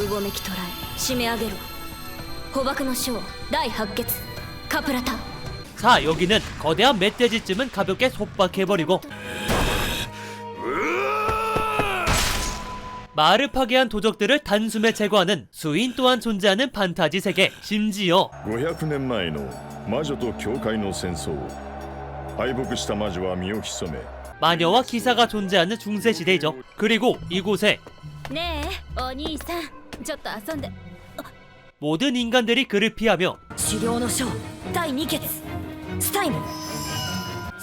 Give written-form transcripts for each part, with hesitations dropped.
うごめき捕らえ締め上げろ。捕獲の将第8決カプラタ。 자, 여기는 거대한 멧돼지쯤은 가볍게 속박해버리고 마을을 파괴한 도적들을 단숨에 제거하는 수인 또한 존재하는 판타지 세계. 심지어 500年前の魔女と教会の戦争敗北した魔女は身を潜め 마녀와 기사가 존재하는 중세시대이죠. 그리고 이곳에 ねえお兄さんちょっと遊んで。 모든 인간들이 그를 피하며 狩猟の将第2決スタイム。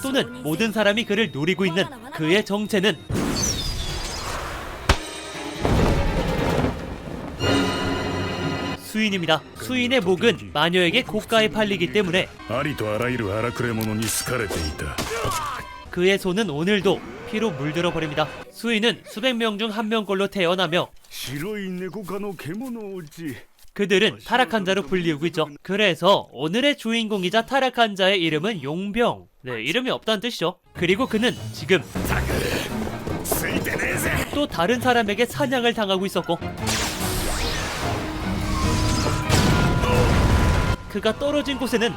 또는 모든 사람이 그를 노리고 있는 그의 정체는 수인입니다. 수인의 목은 마녀에게 고가에 팔리기 때문에 ありとあらゆる荒くれ者に好かれていた 그의 손은 오늘도 피로 물들어 버립니다. 수인은 수백 명 중 한 명꼴로 태어나며 白い猫科の獣落ち 그들은 타락한 자로 불리우고 있죠. 그래서 오늘의 주인공이자 타락한 자의 이름은 용병. 네, 이름이 없다는 뜻이죠. 그리고 그는 지금 ついてねえぜ 또 다른 사람에게 사냥을 당하고 있었고 그가 떨어진 곳에는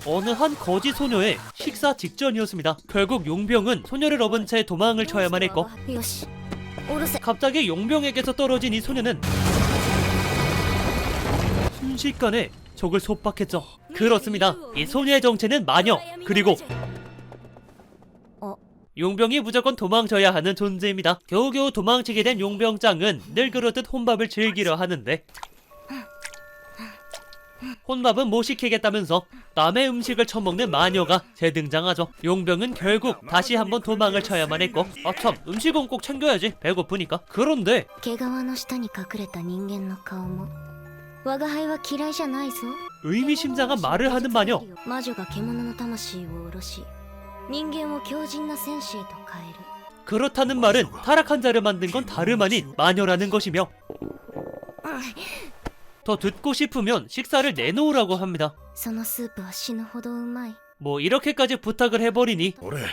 어느 한 거지 소녀의 식사 직전이었습니다. 결국 용병은 소녀를 업은 채 도망을 쳐야만 했고 よしおろせ。 갑자기 용병에게서 떨어진 이 소녀는 순식간에 적을 속박했죠. 그렇습니다. 이 소녀의 정체는 마녀. 그리고 용병이 무조건 도망쳐야 하는 존재입니다. 겨우겨우 도망치게 된 용병장은 늘 그렇듯 혼밥을 즐기려 하는데 혼밥은 못 시키겠다면서 남의 음식을 처먹는 마녀가 재등장하죠. 용병은 결국 다시 한번 도망을 쳐야만 했고 아참 음식은 꼭 챙겨야지 배고프니까. 그런데 毛皮の下に隠れた人間の顔も我が輩は嫌いじゃないぞ。 의미심장한 말을 하는 마녀. 魔女が獣の魂を下ろし人間を強靭な戦士へと変える。 그렇다는 말은 타락한 자를 만든 건 다름 아닌 마녀라는 것이며 더 듣고 싶으면 식사를 내놓으라고 합니다. そのスープは死ぬほどうまい。 뭐 이렇게까지 부탁을 해버리니 俺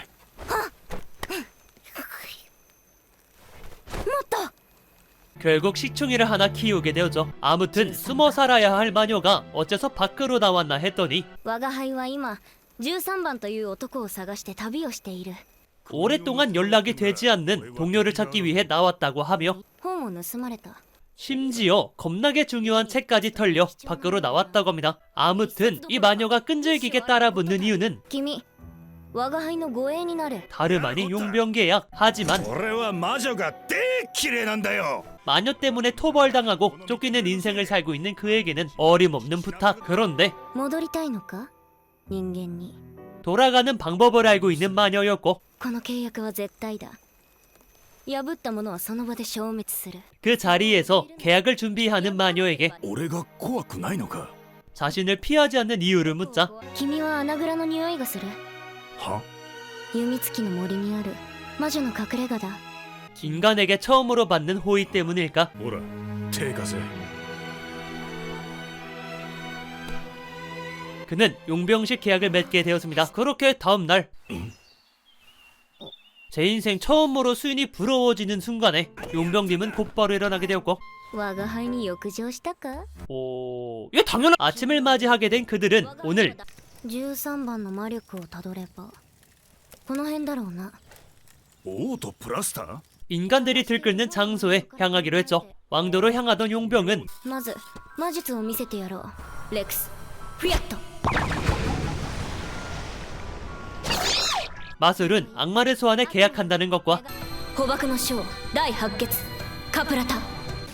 결국 식충이를 하나 키우게 되었죠. 아무튼 숨어 살아야 할 마녀가 어째서 밖으로 나왔나 했더니 我が輩は今13番という男を探して旅をしている。 오랫동안 연락이 되지 않는 동료를 찾기 위해 나왔다고 하며 本を盗まれた。 심지어 겁나게 중요한 책까지 털려 밖으로 나왔다고 합니다. 아무튼 이 마녀가 끈질기게 따라붙는 이유는 君我が輩の護衛になれ。 다름 아닌 용병계약. 하지만 俺は魔女がで綺麗なんだよ 마녀 때문에 토벌당하고 쫓기는 인생을 살고 있는 그에게는 어림없는 부탁. 그런데 戻りたいのか人間に。 돌아가는 방법을 알고 있는 마녀였고 この契約は絶対だ。破った者はその場で消滅する。 그 자리에서 계약을 준비하는 마녀에게 俺が怖くないのか 자신을 피하지 않는 이유를 묻자 君は穴蔵の匂いがする。は弓月の森にある魔女の隠れ家だ。 인간에게 처음으로 받는 호의 때문일까? ほら手貸せ 그는 용병식 계약을 맺게 되었습니다. 그렇게 다음날 제 인생 처음으로 수인이 부러워지는 순간에 용병님은 곧바로 일어나게 되었고 我が輩に浴場したか。 예, 당연한 아침을 맞이하게 된 그들은 오늘 13番の魔力をたどればこの辺だろうな。オートプラスター 인간들이 들끓는 장소에 향하기로 했죠. 왕도로 향하던 용병은 まず魔術を見せてやろう。レックスフィアット。 마술은 악마를 소환해 계약한다는 것과 捕獲の将第8決カプラタ。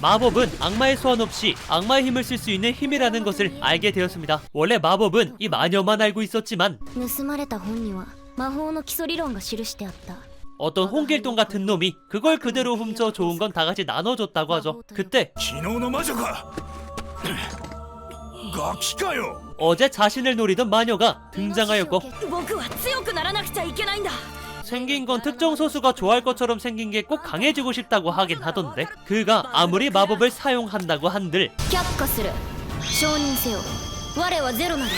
마법은 악마의 소환 없이 악마의 힘을 쓸 수 있는 힘이라는 것을 알게 되었습니다. 원래 마법은 이 마녀만 알고 있었지만 盗まれた本には魔法の基礎理論が記してあった。 어떤 홍길동 같은 놈이 그걸 그대로 훔쳐 좋은 건 다 같이 나눠줬다고 하죠. 그때 昨日の魔女かガキかよ 어제 자신을 노리던 마녀가 등장하였고 僕は強くならなくちゃいけないんだ。 생긴 건 특정 소수가 좋아할 것처럼 생긴 게 꼭 강해지고 싶다고 하긴 하던데 그가 아무리 마법을 사용한다고 한들 却下する。承認せよ。我はゼロなる。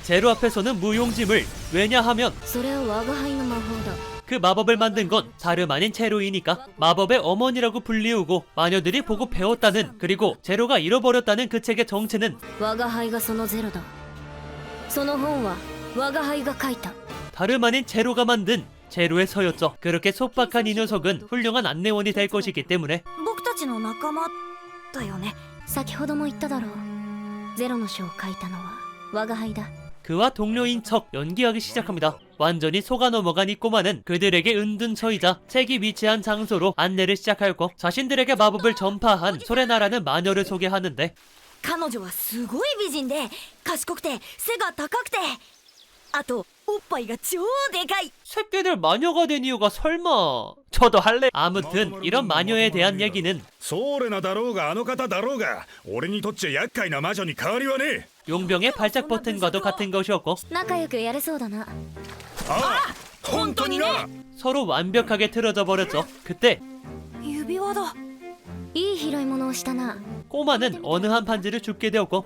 제로 앞에서는 무용지물. 왜냐하면 それは我が輩の魔法だ。그 마법을 만든 건 다름 아닌 제로이니까 마법의 어머니라고 불리우고 마녀들이 보고 배웠다는, 그리고 제로가 잃어버렸다는 그 책의 정체는 我が輩がそのゼロだ。その本は我が輩が書いた。 다름 아닌 제로가 만든 제로의 서였죠. 그렇게 속박한 이 녀석은 훌륭한 안내원이 될 것이기 때문에 僕たちの仲間だよね。先ほども言っただろう。ゼロの書を書いたのは我が輩だ。 그와 동료인 척 연기하기 시작합니다. 완전히 속아 넘어간 이 꼬마는 그들에게 은둔처이자 책이 위치한 장소로 안내를 시작하였고, 자신들에게 마법을 전파한 소레나라는 마녀를 소개하는데 彼女はすごい美人で賢くて背が高くて、あとおっぱいが超でかい。 새끼들 마녀가 된 이유가 설마... 저도 할래. 아무튼 이런 마녀에 대한 얘기는 ソーレナだろうがあの方だろうが俺にとっちゃ厄介な魔女に変わりはねえ。 용병의 발작 버튼과도 같은 것이었고 仲良くやれそうだな。ああ本当にな。 서로 완벽하게 틀어져 버렸죠. 그때 指輪だ。いい拾い物をしたな。 꼬마는 어느 한 반지를 줍게 되었고,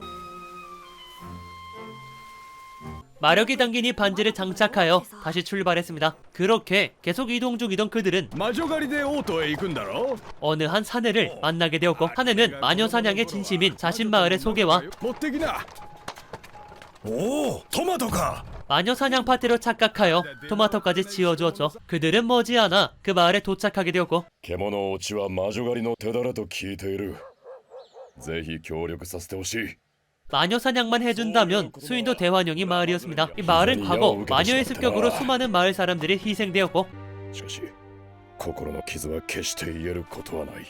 마력이 담긴 이 반지를 장착하여 다시 출발했습니다. 그렇게 계속 이동 중이던 그들은 魔女狩りでオートへ行くんだろ。 어느 한 사내를 만나게 되었고, 사내는 마녀 사냥의 진심인 자신 마을의 소개와 持ってきな。おおトマトか。 마녀 사냥 파티로 착각하여 토마토까지 지어주었죠. 그들은 머지않아 그 마을에 도착하게 되었고, 獣落ちは魔女狩りの手だれと聞いている。ぜひ協力させてほしい。 마녀 사냥만 해준다면 수인도 대환영이 마을이었습니다. 이 마을은 과거 마녀의 습격으로 수많은 마을 사람들이 희생되었고, しかし心の傷は決して言えることはない。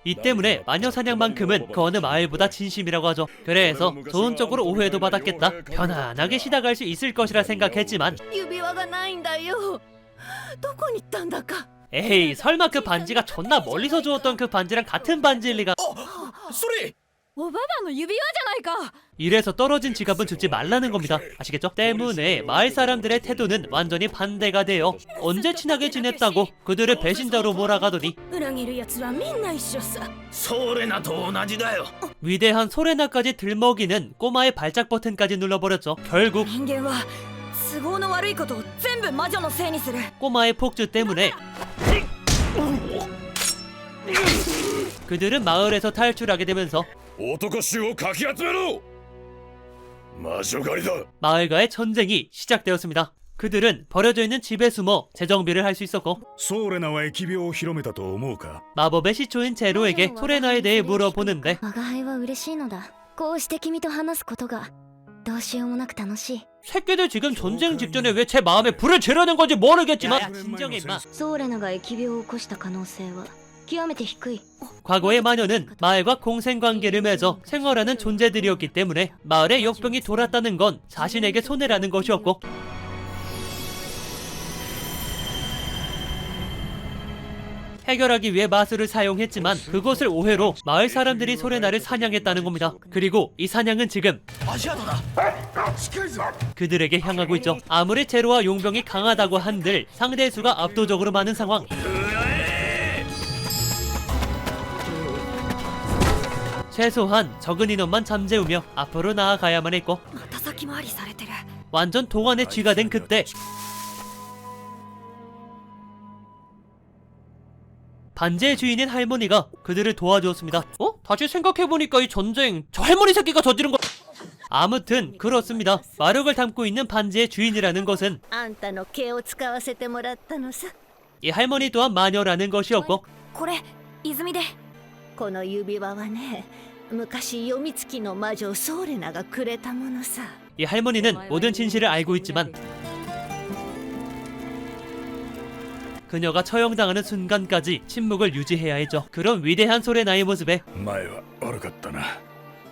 이 때문에 마녀 사냥만큼은 그 어느 마을보다 진심이라고 하죠. 그래서 좋은 쪽으로 오해도 받았겠다, 편안하게 쉬다 갈 수 있을 것이라 생각했지만 指輪がないんだよ。どこに行ったんだか。 에이, 설마 그 반지가 존나 멀리서 주었던 그 반지랑 같은 반지일 리가. それおばばの指輪じゃないか。 이래서 떨어진 지갑은 주지 말라는 겁니다. 아시겠죠? 때문에 마을 사람들의 태도는 완전히 반대가 되어 언제 친하게 지냈다고 그들을 배신자로 몰아가더니 裏切る奴はみんな一緒さ。ソーレナと同じだよ。 위대한 소레나까지 들먹이는 꼬마의 발작 버튼까지 눌러버렸죠. 결국 人間は都合の悪いことを全部魔女のせいにする。 꼬마의 폭주 때문에 그들은 마을에서 탈출하게 되면서 男衆をかき集めろ。魔女狩りだ。 마을과의 전쟁이 시작되었습니다. 그들은 버려져 있는 집에 숨어 재정비를 할 수 있었고, ソーレナは疫病を広めたと思うか。 마법의 시초인 제로에게 소레나에 대해 물어보는데 我が輩は嬉しいのだ。こうして君と話すことがどうしようもなく楽しい。 새끼들 지금 전쟁 직전에 왜 제 마음에 불을 지르는 건지 모르겠지만, 야, 진정해 임마. ソーレナが疫病を起こした可能性は極めて低い。 과거의 마녀는 마을과 공생관계를 맺어 생활하는 존재들이었기 때문에 마을에 역병이 돌았다는 건 자신에게 손해라는 것이었고, 해결하기 위해 마술을 사용했지만 그것을 오해로 마을 사람들이 소레나를 사냥했다는 겁니다. 그리고 이 사냥은 지금 그들에게 향하고 있죠. 아무리 제로와 용병이 강하다고 한들 상대 수가 압도적으로 많은 상황. 최소한 적은 인원만 잠재우며 앞으로 나아가야만 했고, また先回りされてる。 완전 동안의 쥐가 된 그때 반지의 주인인 할머니가 그들을 도와주었습니다. 다시 생각해보니까 이 전쟁 저 할머니 새끼가 저지른 거... 아무튼 그렇습니다. 마력을 담고 있는 반지의 주인이라는 것은 あんたの毛を使わせてもらったのさ。 이 할머니 또한 마녀라는 것이었고, これ泉で。この指輪はね、昔読みつきの魔女ソーレナがくれたものさ。 이 할머니는 모든 진실을 알고 있지만 그녀가 처형당하는 순간까지 침묵을 유지해야 했죠. 그런 위대한 소레나의 모습에 前は悪かったな。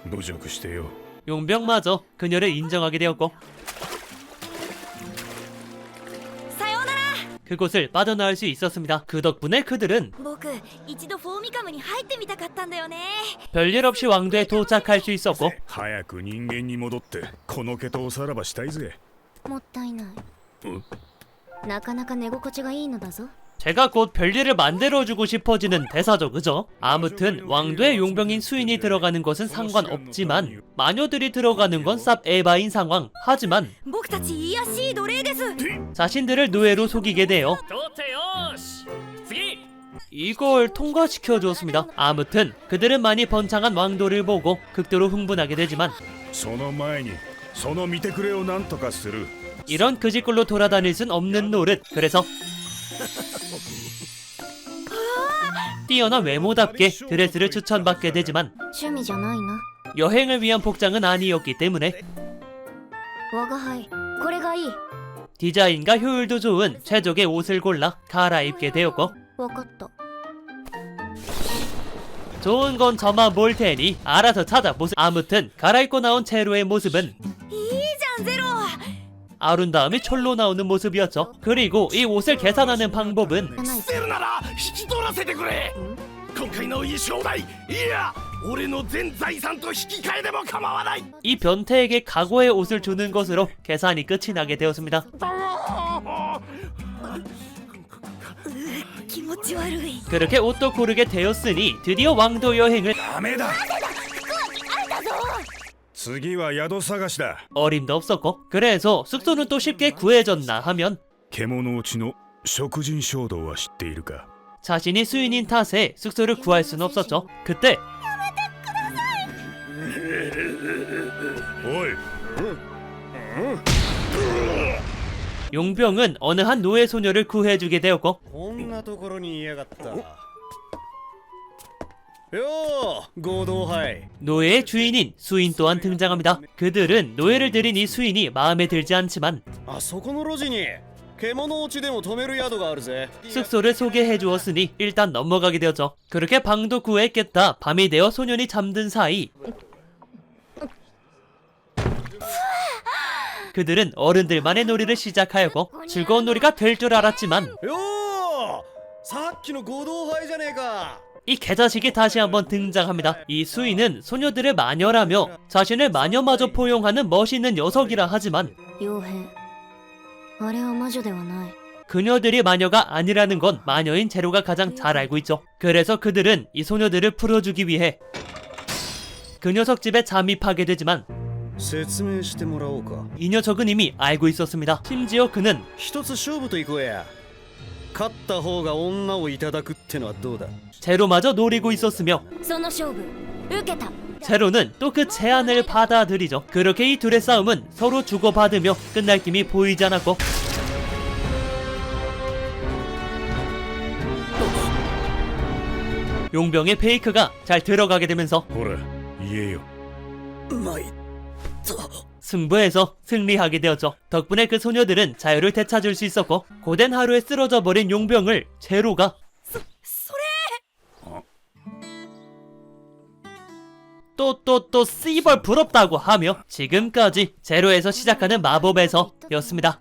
侮辱してよ。 용병마저 그녀를 인정하게 되었고, さようなら。 그곳을 빠져나올 수 있었습니다. 그 덕분에 그들은 僕一度フォーミカムに入ってみたかったんだよね。 별일 없이 왕도에 도착할 수 있었고, 早く人間に戻ってこの毛とおさらばしたいぜ。もったいない。なかなか寝心地がいいのだぞ。 제가 곧 별일을 만들어주고 싶어지는 대사죠, 그죠? 아무튼 왕도의 용병인 수인이 들어가는 것은 상관없지만 마녀들이 들어가는 건 쌉 에바인 상황. 하지만 僕たち卑しい奴隷です。 자신들을 노예로 속이게 돼요. 이걸 통과시켜 주었습니다. 아무튼 그들은 많이 번창한 왕도를 보고 극도로 흥분하게 되지만 その前にその見てくれをなんとかする 이런 그짓골로 돌아다닐 순 없는 노릇. 그래서 뛰어난 외모답게 드레스를 추천받게 되지만 趣味じゃないな。 여행을 위한 복장은 아니었기 때문에 我が輩、これがいい。 디자인과 효율도 좋은 최적의 옷을 골라 갈아입게 되었고 わかった。 좋은 건 저만 볼 테니 알아서 찾아보세요. 아무튼 갈아입고 나온 제로의 모습은 いいじゃんゼロ。 아름다움이 철로 나오는 모습이었죠. 그리고 이 옷을 계산하는 방법은 捨てるなら引き取らせてくれ今回の衣装代いや俺の全財産と引き換えでも構わない 이 변태에게 과거의 옷을 주는 것으로 계산이 끝이 나게 되었습니다. 気持ち悪い。 그렇게 옷도 고르게 되었으니 드디어 왕도 여행을 ダメだ次は宿探しだ 어림도 없었고 그래서 숙소는 또 쉽게 구해졌나 하면 獣落ちの食人衝動は知っているか 자신이 수인인 탓에 숙소를 구할 수는 없었죠. 그때 おい 용병은 어느 한 노예 소녀를 구해주게 되었고 こんなところにいやがったよう合同杯 노예의 주인인 수인 또한 등장합니다. 그들은 노예를 들인 이 수인이 마음에 들지 않지만 あそこの路地に獣落ちでも止める宿があるぜ 숙소를 소개해 주었으니 일단 넘어가게 되었죠. 그렇게 방도 구했겠다. 밤이 되어 소년이 잠든 사이 그들은 어른들만의 놀이를 시작하였고 즐거운 놀이가 될 줄 알았지만 ようさっきの合同杯じゃねえか 이 개자식이 다시 한번 등장합니다. 이 수인은 소녀들의 마녀라며 자신을 마녀마저 포용하는 멋있는 녀석이라 하지만 傭兵。あれは魔女ではない。 그녀들이 마녀가 아니라는 건 마녀인 제로가 가장 잘 알고 있죠. 그래서 그들은 이 소녀들을 풀어주기 위해 그 녀석 집에 잠입하게 되지만 説明してもらおうか 이 녀석은 이미 알고 있었습니다. 심지어 그는 一つ勝負といこうや勝った方が女をいただくってのはどうだ 제로마저 노리고 있었으며 その勝負、受けた。 제로는 또 그 제안을 받아들이죠. 그렇게 이 둘의 싸움은 서로 주고받으며 끝날 김이 보이지 않았고 용병의 페이크가 잘 들어가게 되면서 ほら言えよ 승부에서 승리하게 되었죠. 덕분에 그 소녀들은 자유를 되찾을 수 있었고 고된 하루에 쓰러져 버린 용병을 제로가 또 씨벌 부럽다고 하며 지금까지 제로에서 시작하는 마법에서였습니다.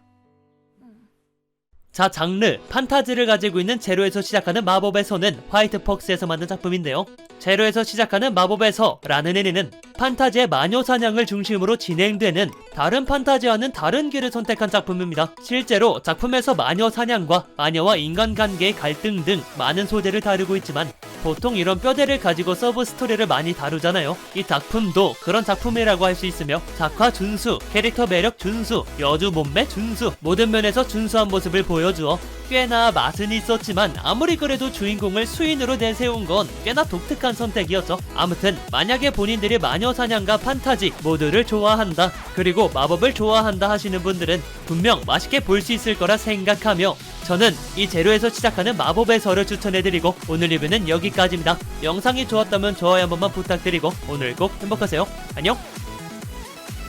자, 장르 판타지를 가지고 있는 제로에서 시작하는 마법에서는 화이트 퍽스에서 만든 작품인데요. 제로에서 시작하는 마법에서라는 애니는 판타지의 마녀 사냥을 중심으로 진행되는 다른 판타지와는 다른 길을 선택한 작품입니다. 실제로 작품에서 마녀 사냥과 마녀와 인간관계의 갈등 등 많은 소재를 다루고 있지만 보통 이런 뼈대를 가지고 서브 스토리를 많이 다루잖아요. 이 작품도 그런 작품이라고 할 수 있으며 작화 준수, 캐릭터 매력 준수, 여주 몸매 준수, 모든 면에서 준수한 모습을 보여주어 꽤나 맛은 있었지만 아무리 그래도 주인공을 수인으로 내세운 건 꽤나 독특한 선택이었죠. 아무튼 만약에 본인들이 마녀 사냥과 판타지 모두를 좋아한다, 그리고 마법을 좋아한다 하시는 분들은 분명 맛있게 볼 수 있을 거라 생각하며 저는 이 제로에서 시작하는 마법에서를 추천해드리고 오늘 리뷰는 여기까지입니다. 영상이 좋았다면 좋아요 한 번만 부탁드리고 오늘 꼭 행복하세요. 안녕.